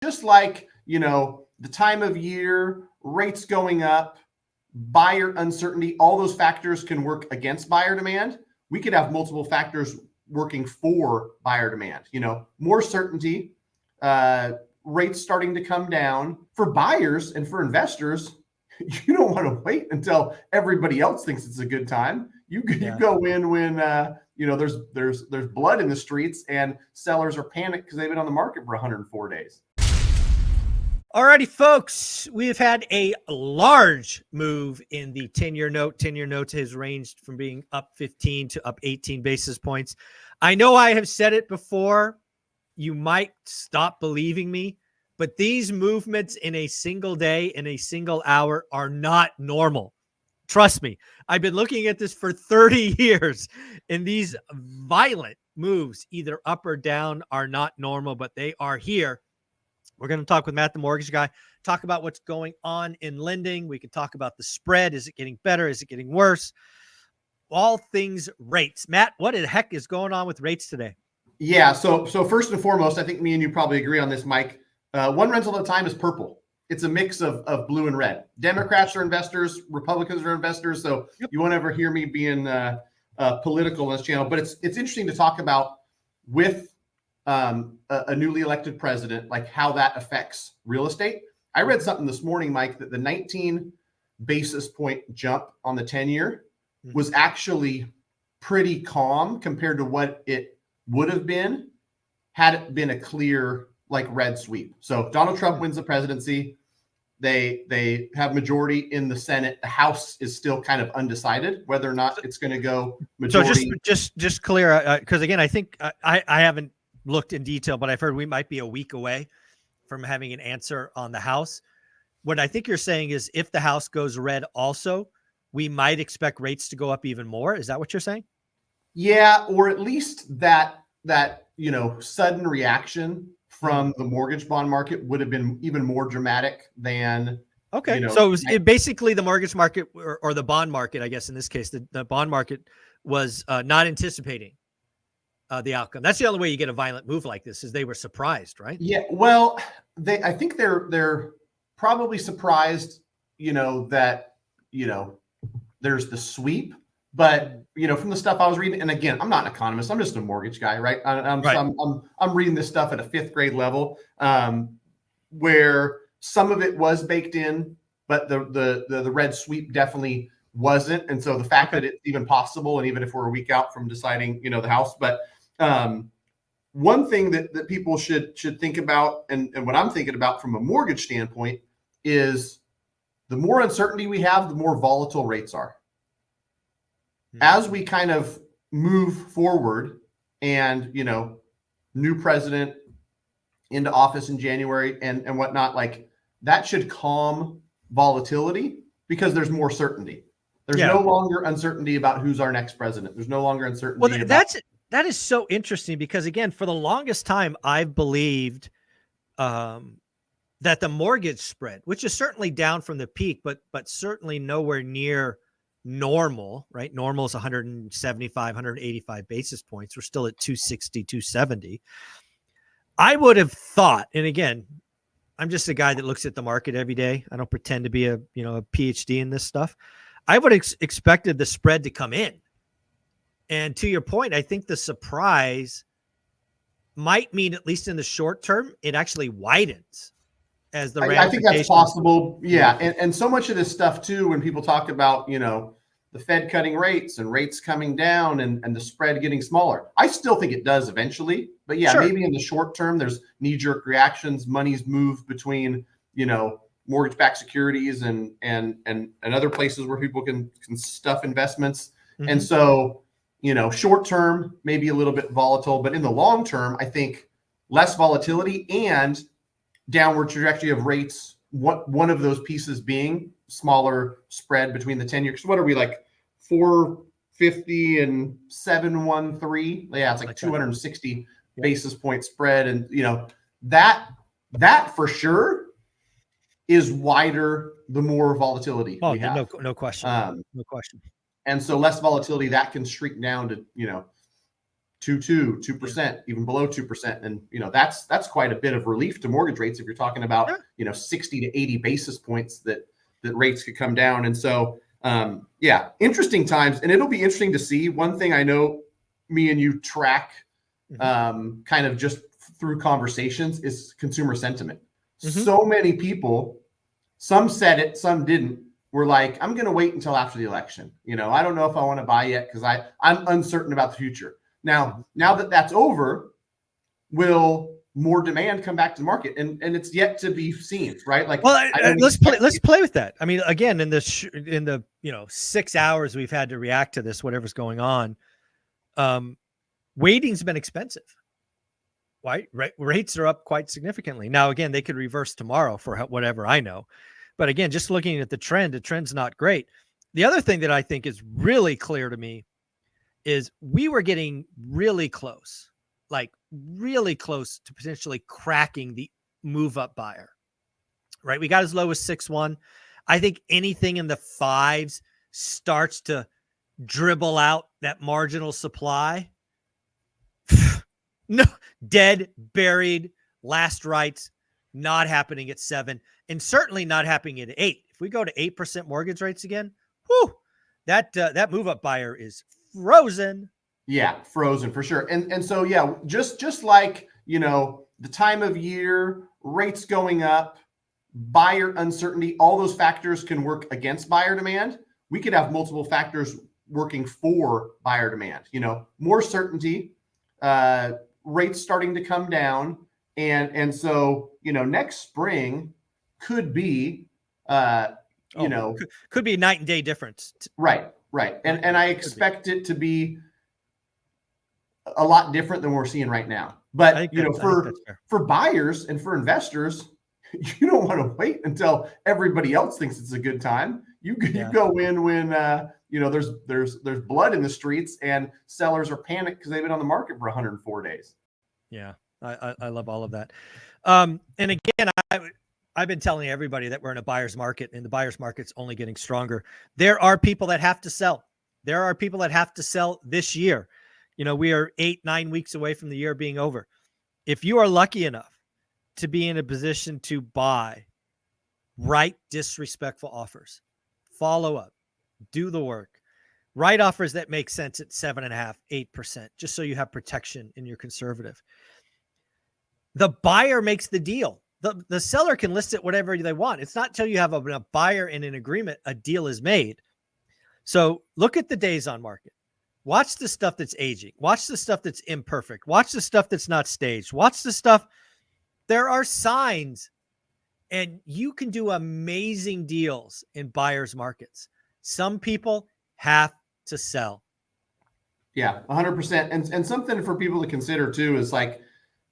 just like, the time of year, rates going up, buyer uncertainty, all those factors can work against buyer demand. We could have multiple factors working for buyer demand, more certainty, rates starting to come down. For buyers and for investors, you don't want to wait until everybody else thinks it's a good time. You go in when there's blood in the streets and sellers are panicked because they've been on the market for 104 days. Alrighty, folks, we have had a large move in the 10-year note. 10-year note has ranged from being up 15 to up 18 basis points. I know I have said it before. You might stop believing me, but these movements in a single day, in a single hour, are not normal. Trust me. I've been looking at this for 30 years, and these violent moves, either up or down, are not normal, but they are here. We're going to talk with Matt, the mortgage guy, talk about what's going on in lending. We can talk about the spread. Is it getting better? Is it getting worse? All things rates. Matt, what the heck is going on with rates today? Yeah. So first and foremost, I think me and you probably agree on this, Mike. One rental at a time is purple. It's a mix of blue and red. Democrats are investors. Republicans are investors. So You won't ever hear me being political on this channel. But it's interesting to talk about with a newly elected president, like how that affects real estate. I read something this morning, Mike, that the 19 basis point jump on the 10-year was actually pretty calm compared to what it would have been had it been a clear red sweep. So if Donald Trump wins the presidency, they have majority in the Senate. The House is still kind of undecided whether or not it's going to go majority. So just clear, because again, I think I haven't looked in detail, but I've heard we might be a week away from having an answer on the House. What I think you're saying is if the House goes red also, we might expect rates to go up even more. Is that what you're saying? Yeah, or at least that sudden reaction from the mortgage bond market would have been even more dramatic than. Okay. So basically the mortgage market or the bond market, I guess in this case, the bond market was not anticipating the outcome. That's the only way you get a violent move like this, is they were surprised, right? Yeah. Well, I think they're probably surprised, that, there's the sweep, but from the stuff I was reading, and again, I'm not an economist, I'm just a mortgage guy, right? I'm reading this stuff at a 5th grade level, where some of it was baked in, but the red sweep definitely wasn't. And so the fact that it's even possible, and even if we're a week out from deciding, the House, but one thing that people should think about, and what I'm thinking about from a mortgage standpoint, is the more uncertainty we have, the more volatile rates are. As we kind of move forward and, new president into office in January and whatnot, that should calm volatility because there's more certainty. There's no longer uncertainty about who's our next president. There's no longer uncertainty. Well, that is so interesting because, again, for the longest time, I've believed that the mortgage spread, which is certainly down from the peak, but certainly nowhere near normal, right? Normal is 175, 185 basis points. We're still at 260, 270. I would have thought, and again, I'm just a guy that looks at the market every day. I don't pretend to be a PhD in this stuff. I would have expected the spread to come in. And to your point, I think the surprise might mean, at least in the short term, it actually widens as the I think that's possible. Yeah. And so much of this stuff too, when people talk about, the Fed cutting rates and rates coming down and the spread getting smaller, I still think it does eventually. But yeah, maybe in the short term, there's knee-jerk reactions. Money's moved between, mortgage-backed securities and other places where people can stuff investments. And so, short term, maybe a little bit volatile, but in the long term, I think less volatility and downward trajectory of rates. One of those pieces being smaller spread between the 10 years. What are we, 450 and 713? Yeah, it's like 260 basis point spread. And that for sure is wider the more volatility we have. No question. No question. And so less volatility, that can shrink down to, 2%, even below 2%. And, that's quite a bit of relief to mortgage rates if you're talking about, 60 to 80 basis points that rates could come down. And so, interesting times. And it'll be interesting to see. One thing I know me and you track kind of just through conversations is consumer sentiment. So many people, some said it, some didn't, were like, I'm going to wait until after the election. I don't know if I want to buy yet because I'm uncertain about the future. Now that that's over, will more demand come back to the market? And it's yet to be seen, right? Like, well, let's play with that. I mean, again, in the 6 hours we've had to react to this, whatever's going on, waiting's been expensive. Right? Rates are up quite significantly. Now, again, they could reverse tomorrow for whatever I know. But again, just looking at the trend's not great. The other thing that I think is really clear to me is we were getting really close to potentially cracking the move up buyer, right? We got as low as 6.1. I think anything in the 5s starts to dribble out that marginal supply. No, dead, buried, last rights, not happening at 7, and certainly not happening at 8. If we go to 8% mortgage rates again, whoo, that move up buyer is frozen. Yeah, frozen for sure. And so, just like, the time of year, rates going up, buyer uncertainty, all those factors can work against buyer demand. We could have multiple factors working for buyer demand, more certainty, rates starting to come down. And so, next spring could be, could be a night and day difference. Right. And I expect it to be a lot different than we're seeing right now. But, for buyers and for investors, you don't want to wait until everybody else thinks it's a good time. You go in when, there's blood in the streets and sellers are panicked because they've been on the market for 104 days. Yeah, I love all of that. And again, I've been telling everybody that we're in a buyer's market, and the buyer's market's only getting stronger. There are people that have to sell. There are people that have to sell this year. We are 8-9 weeks away from the year being over. If you are lucky enough to be in a position to buy, write disrespectful offers, follow up, do the work, write offers that make sense at 7.5%, 8%, just so you have protection in your conservative. The buyer makes the deal. The seller can list it whatever they want. It's not till you have a buyer in an agreement, a deal is made. So look at the days on market. Watch the stuff that's aging. Watch the stuff that's imperfect. Watch the stuff that's not staged. Watch the stuff. There are signs, and you can do amazing deals in buyers' markets. Some people have to sell. Yeah, 100%. And something for people to consider too is like,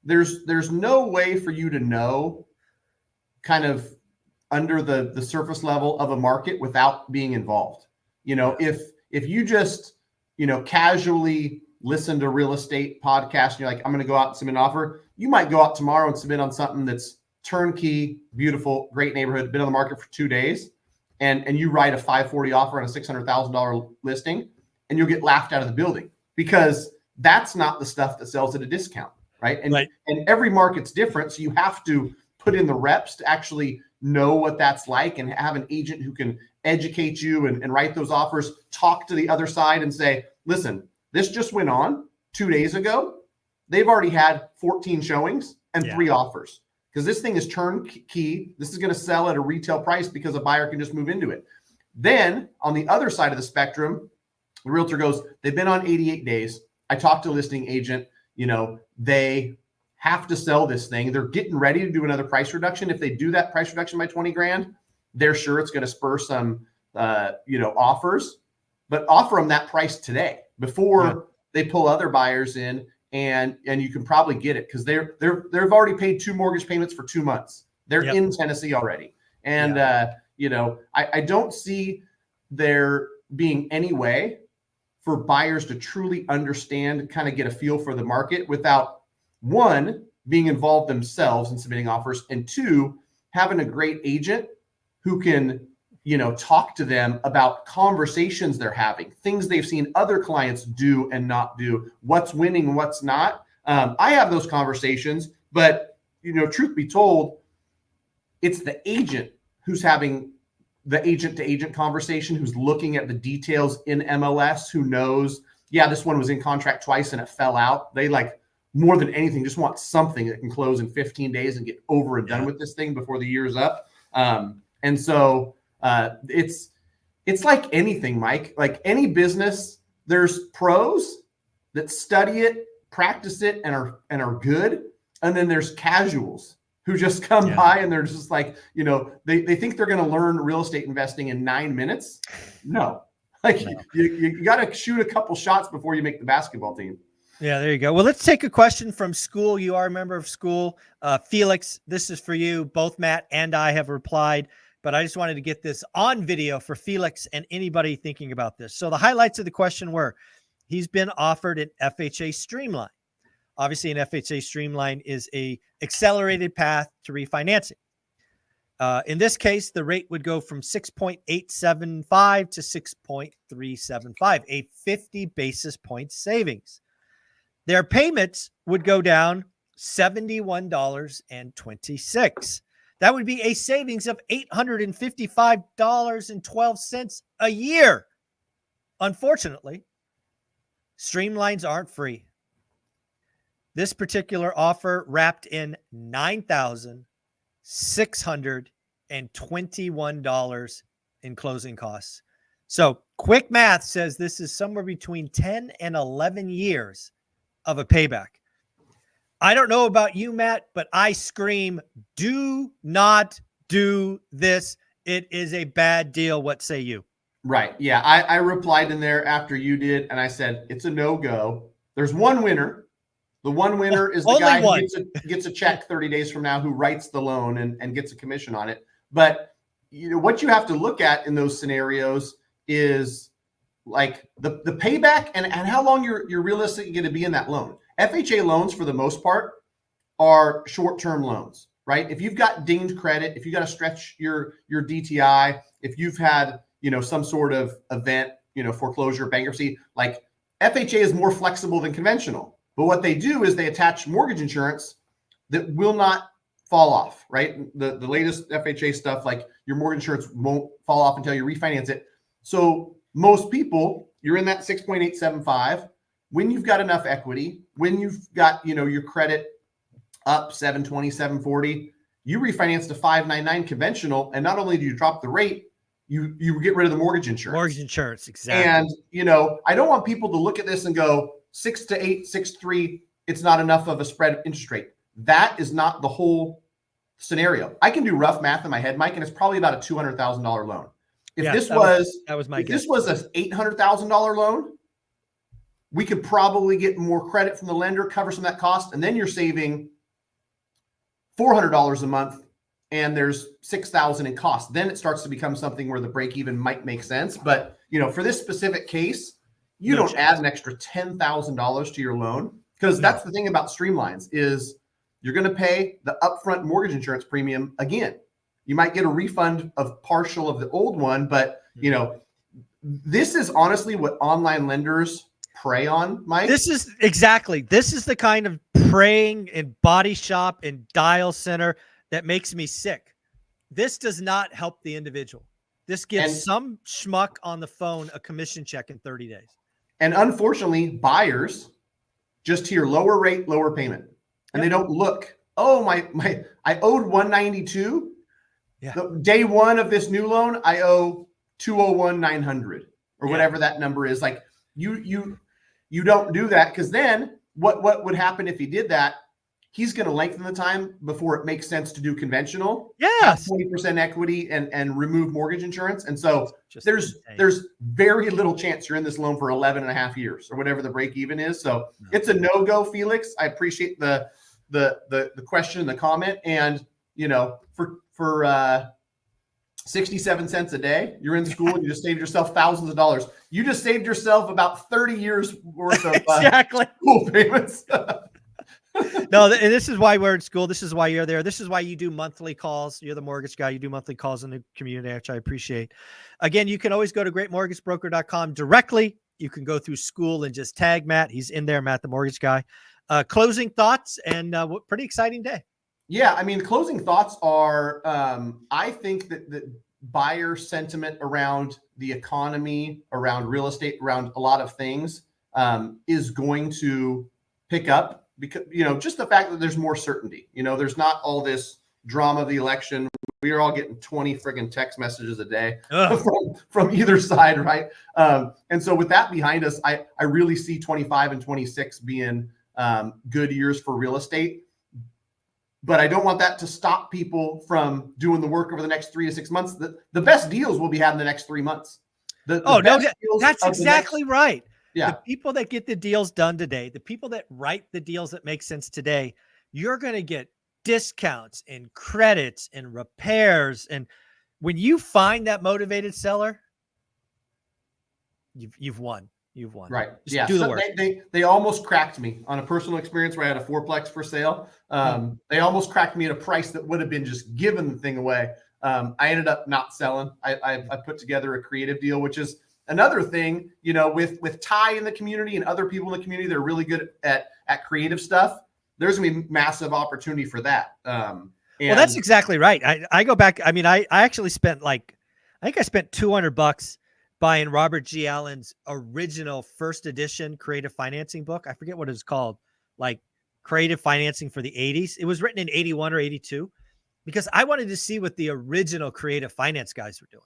there's no way for you to know kind of under the surface level of a market without being involved. If you just, casually listen to real estate podcasts and you're like, I'm going to go out and submit an offer, you might go out tomorrow and submit on something that's turnkey, beautiful, great neighborhood, been on the market for 2 days, and you write a 540 offer on a $600,000 listing, and you'll get laughed out of the building because that's not the stuff that sells at a discount, right? And every market's different, so you have to put in the reps to actually know what that's like and have an agent who can educate you and write those offers, talk to the other side and say, listen, this just went on 2 days ago. They've already had 14 showings and 3 offers because this thing is turnkey. This is going to sell at a retail price because a buyer can just move into it. Then on the other side of the spectrum, the realtor goes, they've been on 88 days. I talked to a listing agent, they have to sell this thing. They're getting ready to do another price reduction. If they do that price reduction by 20 grand, they're sure it's going to spur some, offers, but offer them that price today before they pull other buyers in, and you can probably get it because they've already paid 2 mortgage payments for 2 months. They're in Tennessee already. And, I don't see there being any way for buyers to truly understand, kind of get a feel for the market without, 1, being involved themselves in submitting offers, and 2, having a great agent who can, talk to them about conversations they're having, things they've seen other clients do and not do, what's winning, what's not. I have those conversations, but truth be told, it's the agent who's having the agent to agent conversation, who's looking at the details in MLS, who knows, this one was in contract twice and it fell out. They more than anything just want something that can close in 15 days and get over and done with this thing before the year's up. And so it's like anything, Mike. Like any business, there's pros that study it, practice it, and are good, and then there's casuals who just come by and they're just like, they think they're going to learn real estate investing in 9 minutes. No, you got to shoot a couple shots before you make the basketball team. Yeah, there you go. Well, let's take a question from School. You are a member of School. Felix, this is for you. Both Matt and I have replied, but I just wanted to get this on video for Felix and anybody thinking about this. So the highlights of the question were, he's been offered an FHA Streamline. Obviously, an FHA Streamline is a accelerated path to refinancing. In this case, the rate would go from 6.875 to 6.375, a 50 basis point savings. Their payments would go down $71.26. That would be a savings of $855.12 a year. Unfortunately, Streamlines aren't free. This particular offer wrapped in $9,621 in closing costs. So quick math says this is somewhere between 10 and 11 years of a payback. I don't know about you, Matt, but I scream, do not do this. It is a bad deal. What say you? Right. Yeah. I replied in there after you did, and I said, it's a no-go. There's one winner. The one winner is the guy who gets a check 30 days from now, who writes the loan and gets a commission on it. But what you have to look at in those scenarios is like the payback and how long you're realistically going to be in that loan. FHA loans, for the most part, are short-term loans, right? If you've got dinged credit, if you got to stretch your DTI, if you've had some sort of event, foreclosure, bankruptcy, like FHA is more flexible than conventional. But what they do is they attach mortgage insurance that will not fall off, right? The latest FHA stuff, like your mortgage insurance won't fall off until you refinance it. So most people, you're in that 6.875. When you've got enough equity, when you've got, your credit up 720, 740, you refinance to 599 conventional. And not only do you drop the rate, you get rid of the mortgage insurance. Mortgage insurance, exactly. And, I don't want people to look at this and go 6 to 8, 6.3, it's not enough of a spread interest rate. That is not the whole scenario. I can do rough math in my head, Mike, and it's probably about a $200,000 loan. If this was an $800,000 loan, we could probably get more credit from the lender, cover some of that cost, and then you're saving $400 a month, and there's $6,000 in cost. Then it starts to become something where the break even might make sense. But for this specific case, you don't add an extra $10,000 to your loan, because that's the thing about Streamlines is you're going to pay the upfront mortgage insurance premium again. You might get a refund of partial of the old one, but this is honestly what online lenders prey on, Mike. This is the kind of preying in body shop and dial center that makes me sick. This does not help the individual. This gives some schmuck on the phone a commission check in 30 days. And unfortunately, buyers just hear lower rate, lower payment. And they don't look, I owed 192. Yeah. Day one of this new loan, I owe 201,900 or whatever that number is. Like you don't do that, because then what would happen if he did that? He's going to lengthen the time before it makes sense to do conventional. Yes. 20% equity and remove mortgage insurance. And so there's very little chance you're in this loan for 11 and a half years or whatever the break even is. So it's a no-go, Felix. I appreciate the question and the comment. And, for 67 cents a day, you're in school and you just saved yourself thousands of dollars. You just saved yourself about 30 years worth of school payments. No, and this is why we're in school. This is why you're there. This is why you do monthly calls. You're the mortgage guy. You do monthly calls in the community, which I appreciate. Again, you can always go to greatmortgagebroker.com directly. You can go through school and just tag Matt. He's in there, Matt, the mortgage guy. Closing thoughts and pretty exciting day. Yeah, I mean, closing thoughts are, I think that the buyer sentiment around the economy, around real estate, around a lot of things is going to pick up because, just the fact that there's more certainty, there's not all this drama of the election. We are all getting 20 friggin' text messages a day from either side, right? And so with that behind us, I really see 25 and 26 being good years for real estate. But I don't want that to stop people from doing the work over the next 3 to 6 months. The best deals will be had in the next 3 months. That's exactly right. Yeah. The people that get the deals done today, the people that write the deals that make sense today, you're going to get discounts and credits and repairs. And when you find that motivated seller, you've won. You've won. Right. Just yeah. do the So work. they almost cracked me on a personal experience where I had a fourplex for sale. They almost cracked me at a price that would have been just giving the thing away. I ended up not selling. I put together a creative deal, which is another thing, with Ty in the community and other people in the community, they're really good at creative stuff. There's gonna be massive opportunity for that. Well, that's exactly right. I go back. I mean, I actually spent I think I spent $200 buying Robert G. Allen's original first edition creative financing book. I forget what it was called, like Creative Financing for the 80s. It was written in 81 or 82 because I wanted to see what the original creative finance guys were doing,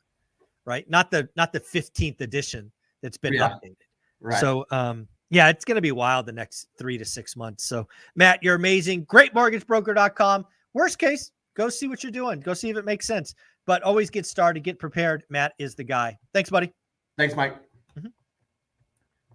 right? Not the 15th edition that's been updated. Right. So, yeah, it's going to be wild the next 3 to 6 months. So, Matt, you're amazing. Greatmortgagebroker.com. Worst case, go see what you're doing. Go see if it makes sense. But always get started, get prepared. Matt is the guy. Thanks, buddy. Thanks, Mike.